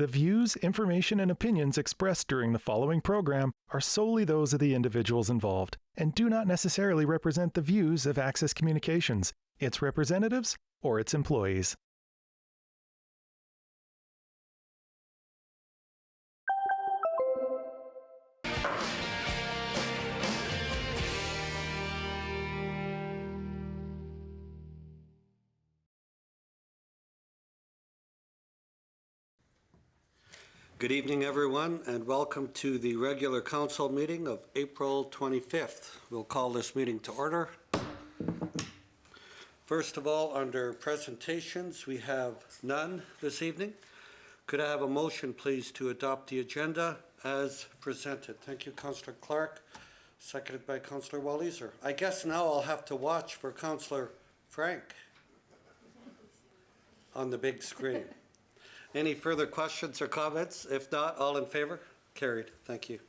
The views, information, and opinions expressed during the following program are solely those of the individuals involved and do not necessarily represent the views of Access Communications, its representatives, or its employees. Good evening, everyone, and welcome to the regular council meeting of April 25th. We'll call this meeting to order. First of all, under presentations, we have none this evening. Could I have a motion, please, to adopt the agenda as presented? Thank you, Councillor Clark, seconded by Councillor Walliser. I guess now I'll have to watch for Councillor Frank on the big screen. Any further questions or comments? If not, all in favor? Carried. Thank you.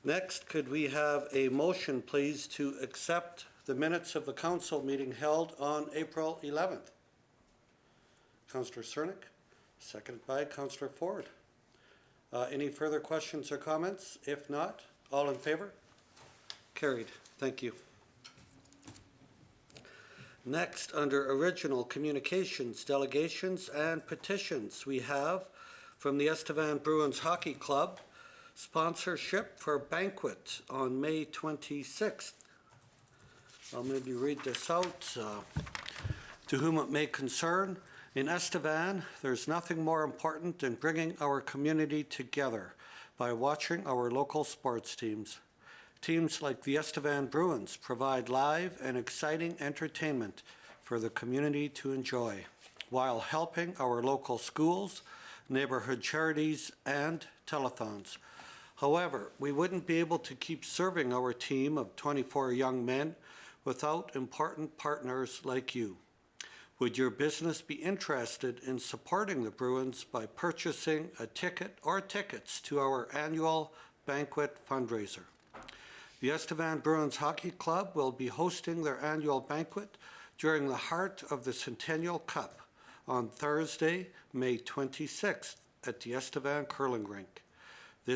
Next, could we have a motion, please, to accept the minutes of the council meeting held on April 11th? Councillor Cernick, seconded by Councillor Ford. Any further questions or comments? If not, all in favor? Carried. Thank you. Next, under original communications, delegations, and petitions, we have from the Estevan Bruins Hockey Club, sponsorship for banquet on May 26th. I'll maybe read this out. To whom it may concern, in Estevan, there's nothing more important than bringing our community together by watching our local sports teams. Teams like the Estevan Bruins provide live and exciting entertainment for the community to enjoy, while helping our local schools, neighborhood charities, and telethons. However, we wouldn't be able to keep serving our team of 24 young men without important partners like you. Would your business be interested in supporting the Bruins by purchasing a ticket or tickets to our annual banquet fundraiser? The Estevan Bruins Hockey Club will be hosting their annual banquet during the heart of the Centennial Cup on Thursday, May 26th at the Estevan Curling Rink. The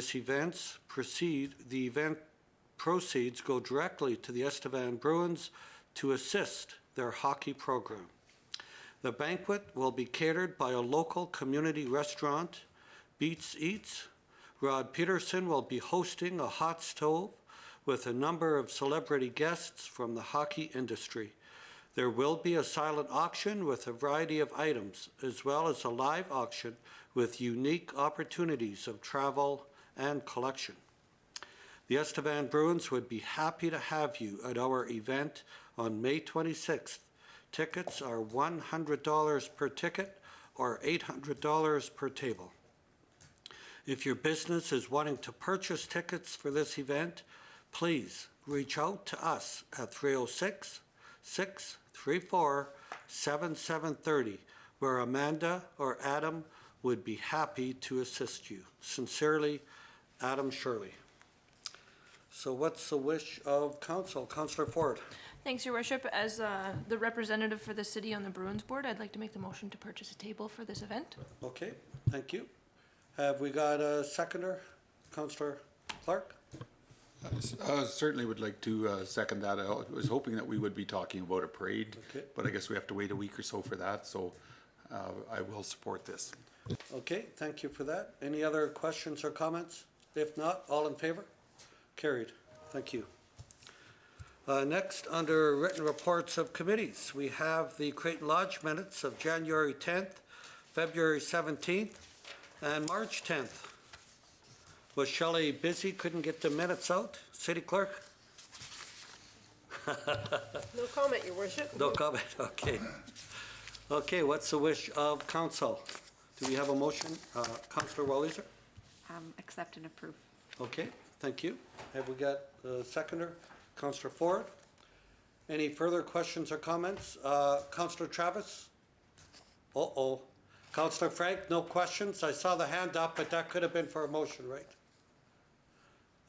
event proceeds go directly to the Estevan Bruins to assist their hockey program. The banquet will be catered by a local community restaurant, Beats Eats. Rod Peterson will be hosting a hot stove with a number of celebrity guests from the hockey industry. There will be a silent auction with a variety of items, as well as a live auction with unique opportunities of travel and collection. The Estevan Bruins would be happy to have you at our event on May 26th. Tickets are $100 per ticket or $800 per table. If your business is wanting to purchase tickets for this event, please reach out to us at 306-634-7730, where Amanda or Adam would be happy to assist you. Sincerely, Adam Shirley. So what's the wish of council? Councillor Ford. Thanks, Your Worship. As the representative for the city on the Bruins board, I'd like to make the motion to purchase a table for this event. Okay, thank you. Have we got a seconder? Councillor Clark? Certainly would like to second that. I was hoping that we would be talking about a parade, okay, but I guess we have to wait a week or so for that, so I will support this. Okay, thank you for that. Any other questions or comments? If not, all in favor? Carried. Thank you. Next, under written reports of committees, we have the Creighton Lodge minutes of January 10th, February 17th, and March 10th. Was Shelley busy, couldn't get the minutes out? City Clerk? No comment, Your Worship. No comment, okay. Okay, what's the wish of council? Do we have a motion? Councillor Walliser? Accept and approve. Okay, thank you. Have we got a seconder? Councillor Ford? Any further questions or comments? Councillor Travis? Uh-oh. Councillor Frank, no questions? I saw the hand up, but that could have been for a motion, right?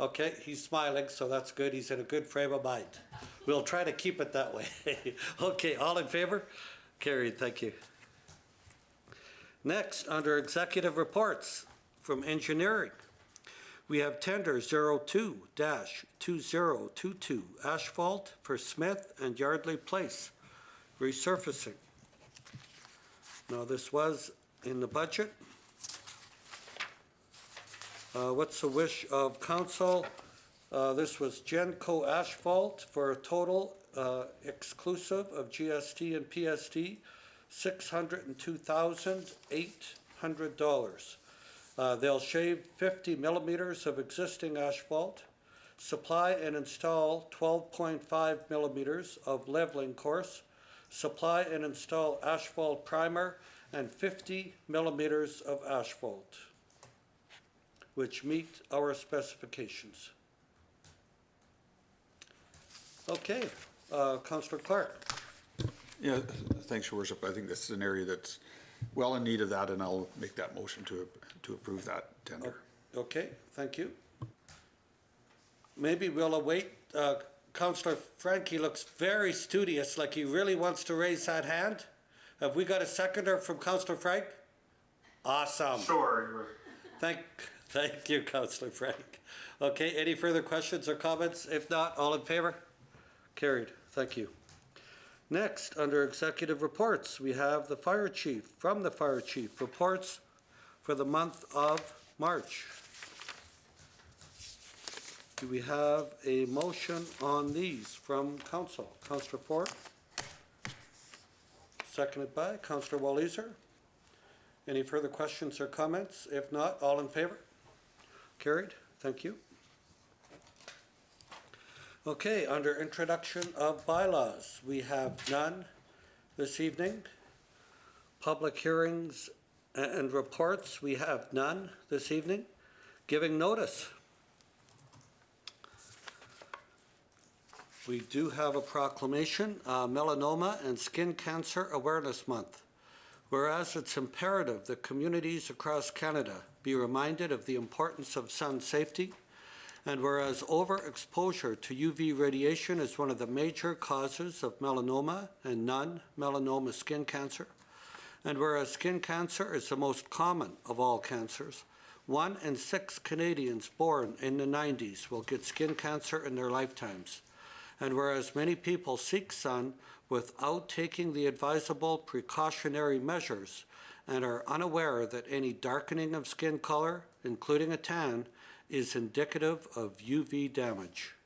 Okay, he's smiling, so that's good. He's in a good frame of mind. We'll try to keep it that way. Okay, all in favor? Carried, thank you. Next, under executive reports from engineering, we have tender 02-2022 asphalt for Smith and Yardley Place resurfacing. Now, this was in the budget. What's the wish of council? This was Genco Asphalt for a total exclusive of GST and PST, $602,800. They'll shave 50 millimeters of existing asphalt, supply and install 12.5 millimeters of leveling course, supply and install asphalt primer, and 50 millimeters of asphalt, which meet our specifications. Okay, Councillor Clark. Yeah, thanks, Your Worship. I think this is an area that's well in need of that, and I'll make that motion to approve that tender. Okay, thank you. Maybe we'll await. Councillor Frankie looks very studious, like he really wants to raise that hand. Have we got a seconder from Councillor Frank? Awesome. Sure. Thank you, Councillor Frank. Okay, any further questions or comments? If not, all in favor? Carried. Thank you. Next, under executive reports, we have the fire chief, from the fire chief, reports for the month of March. Do we have a motion on these from council? Councillor Ford? Seconded by Councillor Walliser. Any further questions or comments? If not, all in favor? Carried. Thank you. Okay, under introduction of bylaws, we have none this evening. Public hearings and reports, we have none this evening. Giving notice. We do have a proclamation, Melanoma and Skin Cancer Awareness Month. Whereas it's imperative that communities across Canada be reminded of the importance of sun safety, and whereas overexposure to UV radiation is one of the major causes of melanoma and non-melanoma skin cancer, and whereas skin cancer is the most common of all cancers, 1 in 6 Canadians born in the 90s will get skin cancer in their lifetimes. And whereas many people seek sun without taking the advisable precautionary measures and are unaware that any darkening of skin color, including a tan, is indicative of UV damage.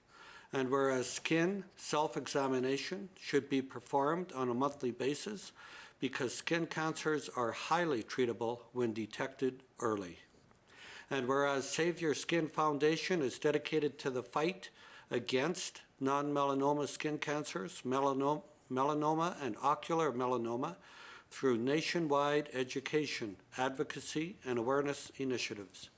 And whereas skin self-examination should be performed on a monthly basis because skin cancers are highly treatable when detected early. And whereas Save Your Skin Foundation is dedicated to the fight against non-melanoma skin cancers, melanoma and ocular melanoma through nationwide education, advocacy, and awareness initiatives.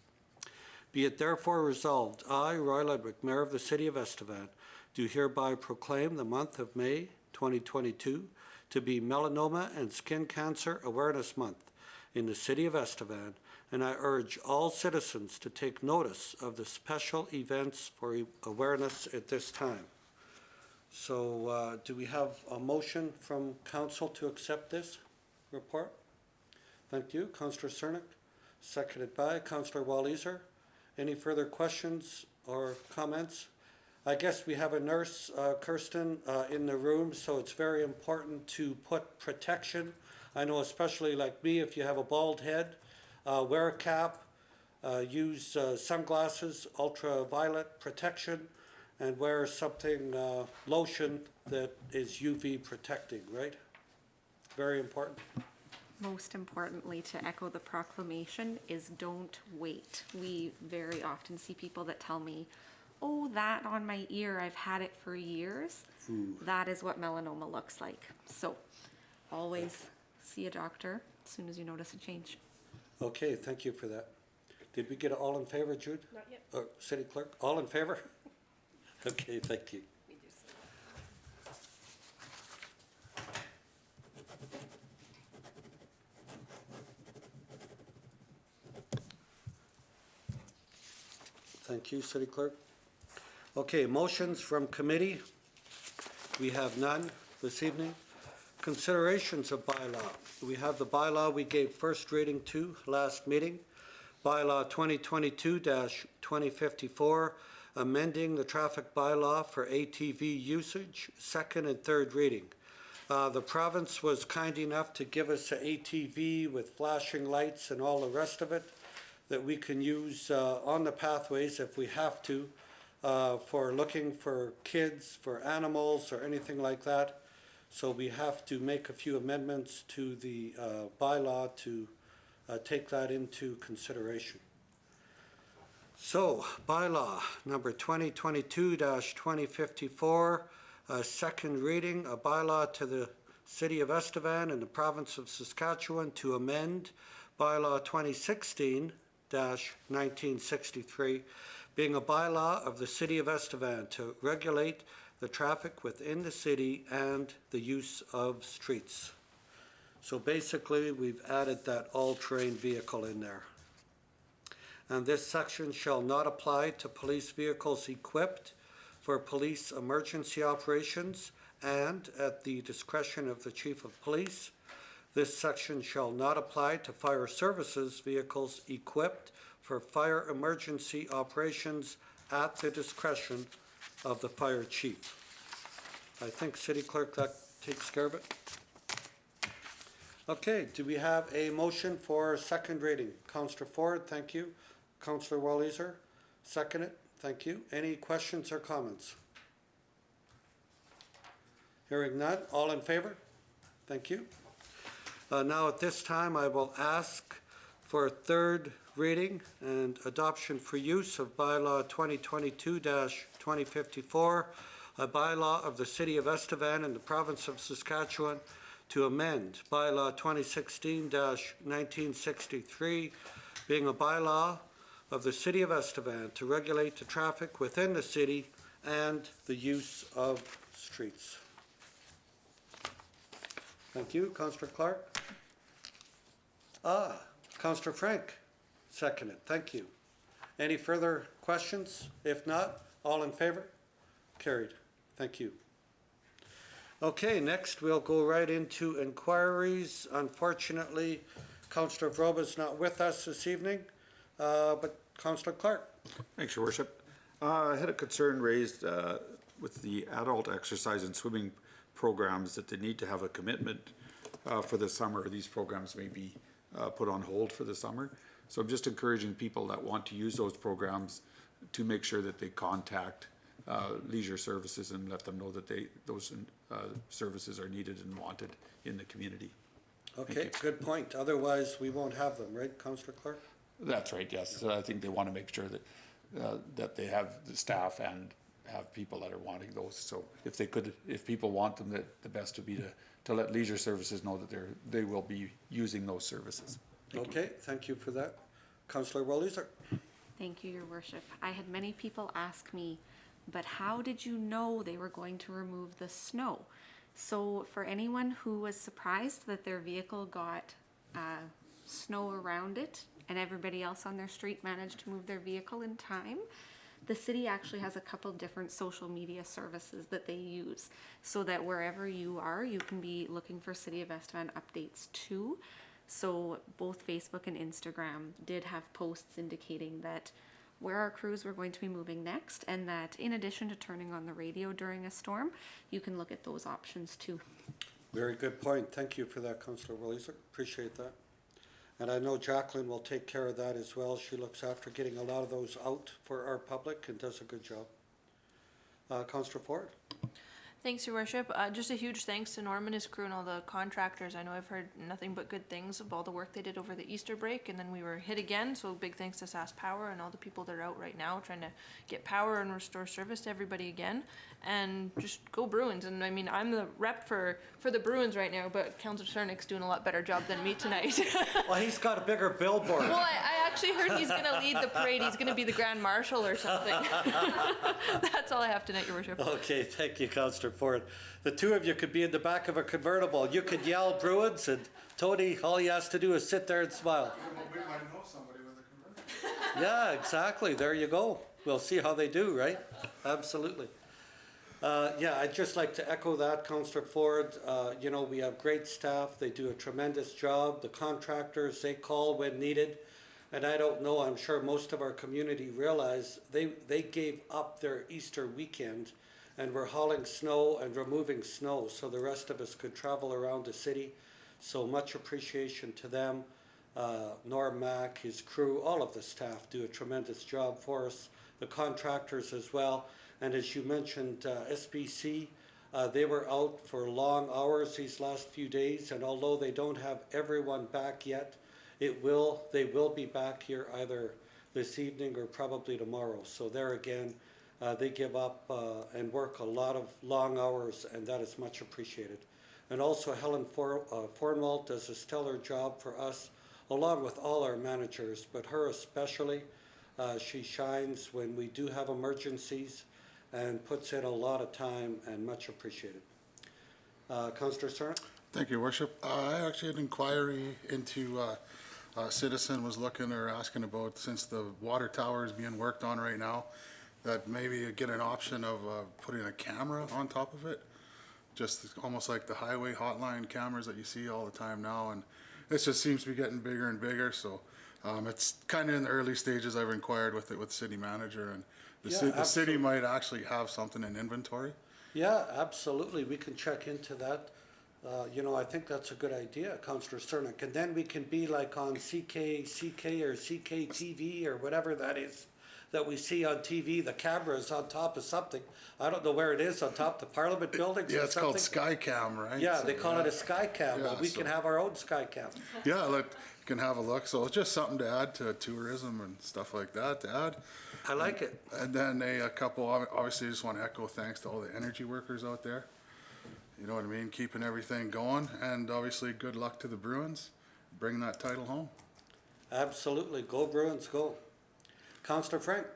Be it therefore resolved, I, Roy Ludwig, Mayor of the City of Estevan, do hereby proclaim the month of May 2022 to be Melanoma and Skin Cancer Awareness Month in the City of Estevan, and I urge all citizens to take notice of the special events for awareness at this time. So do we have a motion from council to accept this report? Thank you. Councillor Cernick, seconded by Councillor Walliser. Any further questions or comments? I guess we have a nurse, Kirsten, in the room, so it's very important to put protection. I know especially like me, if you have a bald head, wear a cap, use sunglasses, ultraviolet protection, and wear something, lotion that is UV protecting, right? Very important. Most importantly, to echo the proclamation, is don't wait. We very often see people that tell me, oh, that on my ear, I've had it for years. That is what melanoma looks like. So always see a doctor as soon as you notice a change. Okay, thank you for that. Did we get it all in favor, Jude? Not yet. City Clerk, all in favor? Okay, thank you. Thank you, City Clerk. Okay, motions from committee. We have none this evening. Considerations of bylaw. We have the bylaw we gave first reading to last meeting. Bylaw 2022-2054, amending the traffic bylaw for ATV usage, second and third reading. The province was kind enough to give us an ATV with flashing lights and all the rest of it that we can use on the pathways if we have to, for looking for kids, for animals, or anything like that. So we have to make a few amendments to the bylaw to take that into consideration. So, bylaw number 2022-2054, second reading, a bylaw to the City of Estevan and the Province of Saskatchewan to amend bylaw 2016-1963, being a bylaw of the City of Estevan to regulate the traffic within the city and the use of streets. So basically, we've added that all-terrain vehicle in there. And this section shall not apply to police vehicles equipped for police emergency operations and at the discretion of the Chief of Police. This section shall not apply to fire services vehicles equipped for fire emergency operations at the discretion of the fire chief. I think, City Clerk, that takes care of it. Okay, do we have a motion for second reading? Councillor Ford, thank you. Councillor Walliser, second it, thank you. Any questions or comments? Hearing none, all in favor? Thank you. Now at this time, I will ask for a third reading and adoption for use of bylaw 2022-2054, a bylaw of the City of Estevan and the Province of Saskatchewan to amend bylaw 2016-1963, being a bylaw of the City of Estevan to regulate the traffic within the city and the use of streets. Thank you. Councillor Clark? Councillor Frank, seconded. Thank you. Any further questions? If not, all in favor? Carried. Thank you. Okay, next we'll go right into inquiries. Unfortunately, Councillor Vroba's not with us this evening, but Councillor Clark. Thanks, Your Worship. I had a concern raised with the adult exercise and swimming programs that they need to have a commitment for the summer. These programs may be put on hold for the summer. So I'm just encouraging people that want to use those programs to make sure that they contact leisure services and let them know that those services are needed and wanted in the community. Okay, good point. Otherwise, we won't have them, right, Councillor Clark? That's right, yes. So I think they want to make sure that that they have the staff and have people that are wanting those. So if people want them, that the best would be to let leisure services know that they will be using those services. Thank you for that. Councillor Walliser. Thank you, Your Worship. I had many people ask me, but how did you know they were going to remove the snow? So for anyone who was surprised that their vehicle got snow around it and everybody else on their street managed to move their vehicle in time, the city actually has a couple different social media services that they use so that wherever you are, you can be looking for City of Estevan updates too. So both Facebook and Instagram did have posts indicating that where our crews were going to be moving next, and that in addition to turning on the radio during a storm, you can look at those options too. Very good point. Thank you for that, Councillor Walliser. Appreciate that. And I know Jacqueline will take care of that as well. She looks after getting a lot of those out for our public and does a good job. Councillor Ford. Thanks, Your Worship. Just a huge thanks to Norm and his crew and all the contractors. I know I've heard nothing but good things of all the work they did over the Easter break, and then we were hit again, so big thanks to Sask Power and all the people that are out right now trying to get power and restore service to everybody again. And just go Bruins. And I mean, I'm the rep for the Bruins right now, but Councillor Cernick's doing a lot better job than me tonight. Well, he's got a bigger billboard. Well, I actually heard he's going to lead the parade. He's going to be the Grand Marshal or something. That's all I have tonight, Your Worship. Okay, thank you, Councillor Ford. The two of you could be in the back of a convertible. You could yell Bruins, and Tony, all he has to do is sit there and smile. We might know somebody with a convertible. Yeah, exactly. There you go. We'll see how they do, right? Absolutely. Yeah, I'd just like to echo that, Councillor Ford. You know, we have great staff. They do a tremendous job. The contractors, they call when needed. And I don't know, I'm sure most of our community realize they gave up their Easter weekend and were hauling snow and removing snow so the rest of us could travel around the city. So much appreciation to them. Norm Mack, his crew, all of the staff do a tremendous job for us. The contractors as well. And as you mentioned, SBC, they were out for long hours these last few days, and although they don't have everyone back yet, they will be back here either this evening or probably tomorrow. So there again, they give up and work a lot of long hours, and that is much appreciated. And also Helen Fornwalt does a stellar job for us, along with all our managers, but her especially. She shines when we do have emergencies and puts in a lot of time, and much appreciated. Councillor Cernak? Thank you, Worship. I actually had an inquiry into a citizen was looking or asking about, since the water tower is being worked on right now, that maybe get an option of putting a camera on top of it, just almost like the highway hotline cameras that you see all the time now, and it just seems to be getting bigger and bigger. So it's kind of in the early stages. I've inquired with it with city manager, and the city might actually have something in inventory. Yeah, absolutely. We can check into that. You know, I think that's a good idea, Councillor Cernak. And then we can be like on CK or CKTV or whatever that is that we see on TV. The camera is on top of something. I don't know where it is, on top of the Parliament buildings Yeah, or it's something. called Skycam, right? Yeah, So, they call it a Skycam. Yeah, Well, we can have our own Skycam. Yeah, like, you can have a look. So it's just something to add to tourism and stuff like that to add. I like it. And then a couple, obviously, I just want to echo thanks to all the energy workers out there. You know what I mean? Keeping everything going. And obviously, good luck to the Bruins. Bring that title home. Absolutely. Go Bruins, go. Councillor Frank?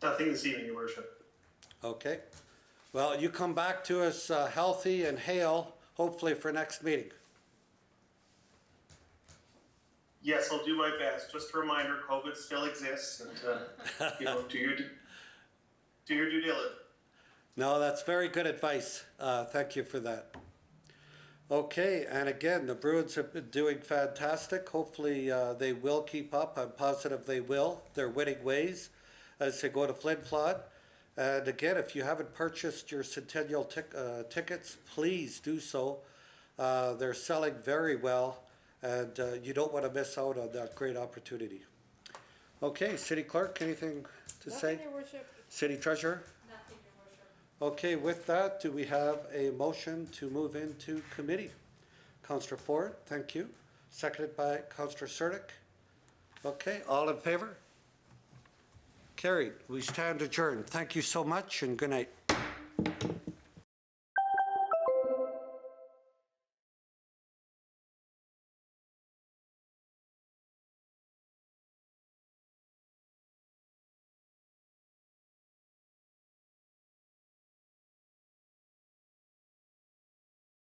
Nothing this evening, Your Worship. Okay. Well, you come back to us healthy and hale, hopefully for next meeting. Yes, I'll do my best. Just a reminder, COVID still exists, and you know, do your due diligence. No, that's very good advice. Thank you for that. Okay, and again, the Bruins have been doing fantastic. Hopefully they will keep up. I'm positive they will. They're winning ways as they go to Flin Flon. And again, if you haven't purchased your Centennial tickets, please do so. They're selling very well, and you don't want to miss out on that great opportunity. Okay, City Clerk, anything to say? Nothing, Your Worship. City Treasurer? Nothing, Your Worship. Okay, with that, do we have a motion to move into committee? Councillor Ford, thank you. Seconded by Councillor Cernak. Okay, all in favor? Carried. We stand adjourned. Thank you so much and good night.